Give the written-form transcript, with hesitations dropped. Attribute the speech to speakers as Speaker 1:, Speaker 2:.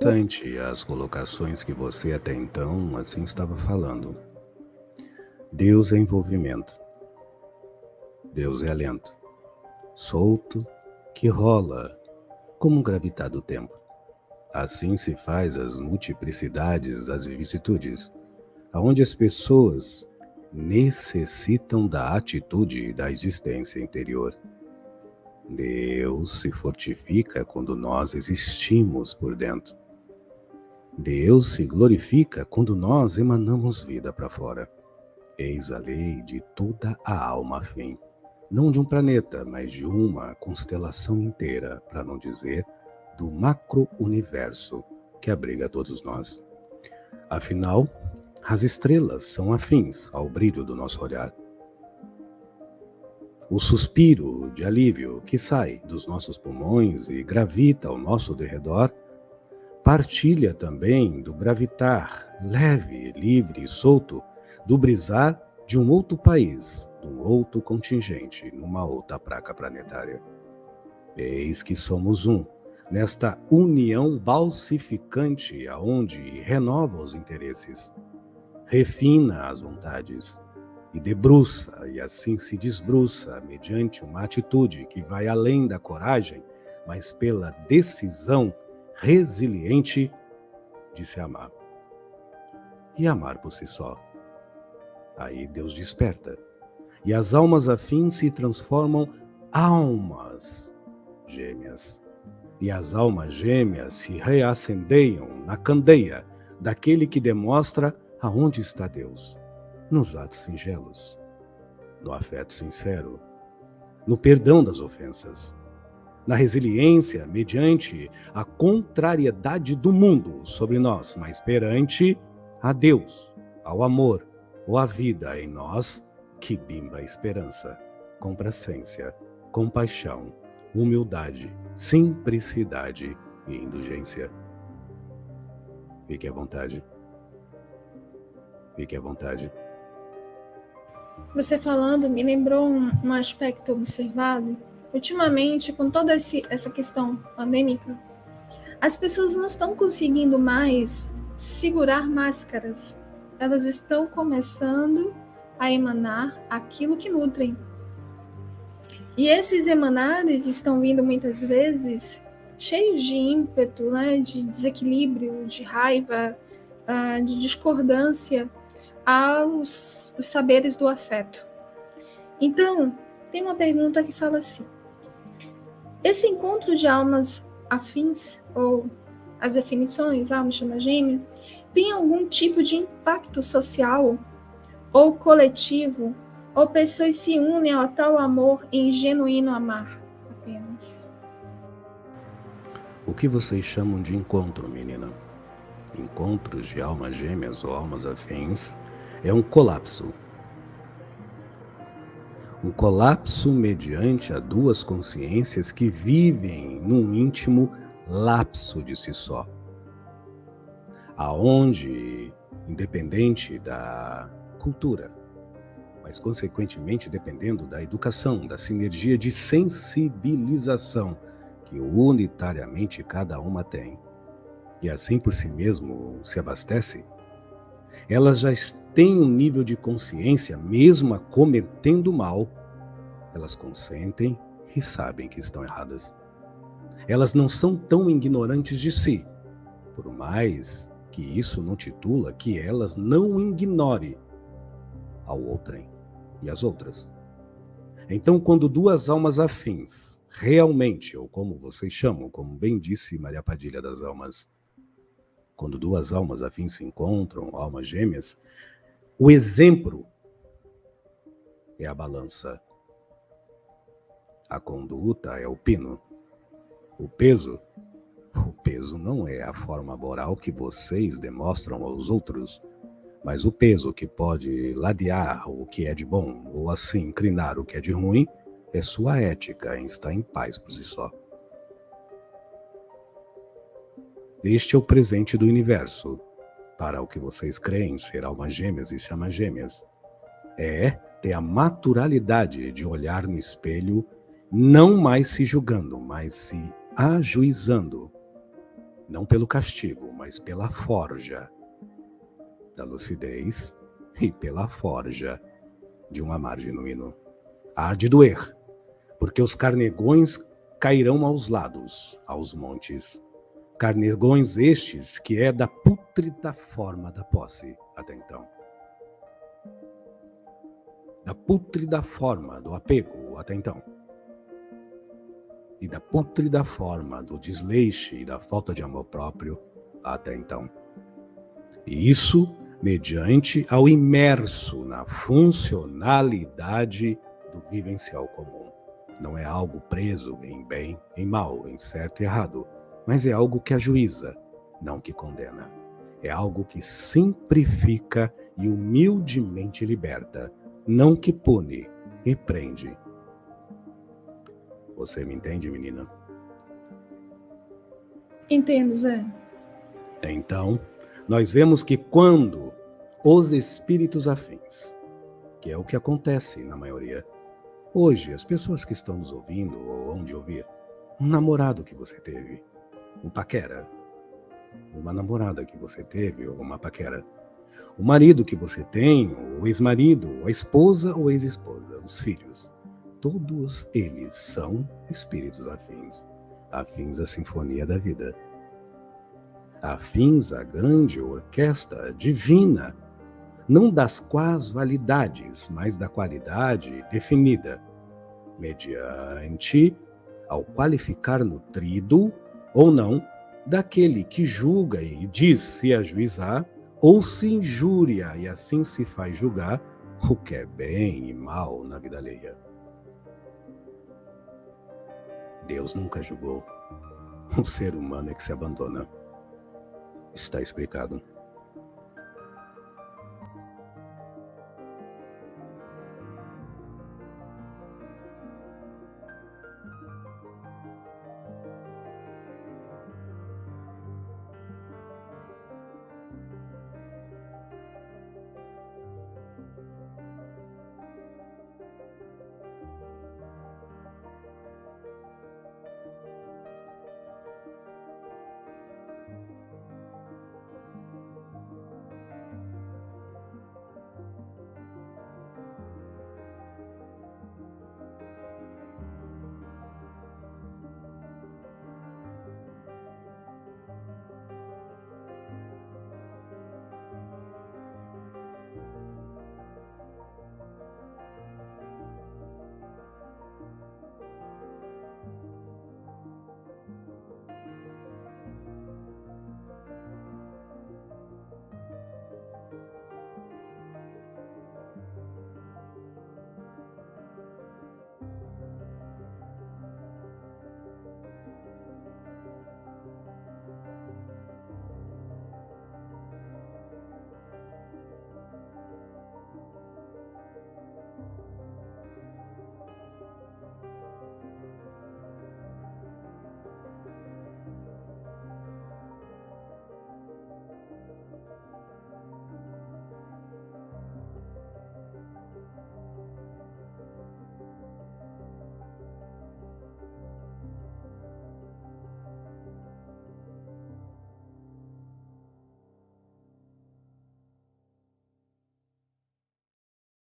Speaker 1: Interessante as colocações que você até então assim estava falando. Deus é envolvimento, Deus é alento, solto, que rola como um gravitar do tempo. Assim se faz as multiplicidades das vicissitudes, aonde as pessoas necessitam da atitude da existência interior. Deus se fortifica quando nós existimos por dentro. Deus se glorifica quando nós emanamos vida para fora. Eis a lei de toda a alma afim, não de um planeta, mas de uma constelação inteira, para não dizer do macro-universo que abriga todos nós. Afinal, as estrelas são afins ao brilho do nosso olhar. O suspiro de alívio que sai dos nossos pulmões e gravita ao nosso derredor partilha também do gravitar leve, livre e solto do brisar de um outro país, de um outro contingente, numa outra placa planetária. Eis que somos um, nesta união balsificante aonde renova os interesses, refina as vontades e debruça, e assim se desbruça mediante uma atitude que vai além da coragem, mas pela decisão resiliente de se amar. E amar por si só. Aí Deus desperta, e as almas afins se transformam almas gêmeas. E as almas gêmeas se reacendeiam na candeia daquele que demonstra aonde está Deus, nos atos singelos, no afeto sincero, no perdão das ofensas, na resiliência mediante a contrariedade do mundo sobre nós, mas perante a Deus, ao amor ou à vida em nós que bimba a esperança, complacência, compaixão, humildade, simplicidade e indulgência. Fique à vontade. Fique à vontade.
Speaker 2: Você falando me lembrou um aspecto observado. Ultimamente, com toda essa questão pandêmica, as pessoas não estão conseguindo mais segurar máscaras. Elas estão começando a emanar aquilo que nutrem. E esses emanares estão vindo muitas vezes cheios de ímpeto, né, de desequilíbrio, de raiva, de discordância aos saberes do afeto. Então, tem uma pergunta que fala assim: esse encontro de almas afins, ou as definições, alma chama gêmea, tem algum tipo de impacto social ou coletivo, ou pessoas se unem ao tal amor em genuíno amar apenas?
Speaker 1: O que vocês chamam de encontro, menina? Encontros de almas gêmeas ou almas afins é um colapso. Um colapso mediante a duas consciências que vivem num íntimo lapso de si só. Aonde, independente da cultura, mas consequentemente dependendo da educação, da sinergia de sensibilização que unitariamente cada uma tem, e assim por si mesmo se abastece, elas já têm um nível de consciência, mesmo cometendo mal, elas consentem e sabem que estão erradas. Elas não são tão ignorantes de si, por mais que isso não titula que elas não ignorem ao outrem e as outras. Então, quando duas almas afins, realmente, ou como vocês chamam, como bem disse Maria Padilha das Almas, quando duas almas afins se encontram, almas gêmeas, o exemplo é a balança. A conduta é o pino. O peso não é a forma moral que vocês demonstram aos outros, mas o peso que pode ladear o que é de bom, ou assim inclinar o que é de ruim, é sua ética em estar em paz por si só. Este é o presente do universo, para o que vocês creem ser almas gêmeas e chamas gêmeas. É ter a naturalidade de olhar no espelho, não mais se julgando, mas se ajuizando, não pelo castigo, mas pela forja da lucidez e pela forja de um amar genuíno. Há de doer, porque os carnegões cairão aos lados, aos montes. Carnegões estes que é da pútrida forma da posse até então. Da pútrida forma do apego até então. E da pútrida forma do desleixo e da falta de amor próprio até então. E isso mediante ao imerso na funcionalidade do vivencial comum. Não é algo preso em bem, em mal, em certo e errado, mas é algo que ajuiza, não que condena. É algo que simplifica e humildemente liberta, não que pune e prende. Você me entende, menina?
Speaker 2: Entendo, Zé.
Speaker 1: Então, nós vemos que quando os espíritos afins, que é o que acontece na maioria, hoje, as pessoas que estão nos ouvindo ou vão de ouvir, um namorado que você teve, um paquera, uma namorada que você teve ou uma paquera, o marido que você tem, o ex-marido, a esposa ou ex-esposa, os filhos, todos eles são espíritos afins, afins à sinfonia da vida, afins à grande orquestra divina, não das casualidades, mas da qualidade definida, mediante ao qualificar nutrido ou não daquele que julga e diz se ajuizar, ou se injúria e assim se faz julgar o que é bem e mal na vida alheia. Deus nunca julgou. O ser humano é que se abandona. Está explicado.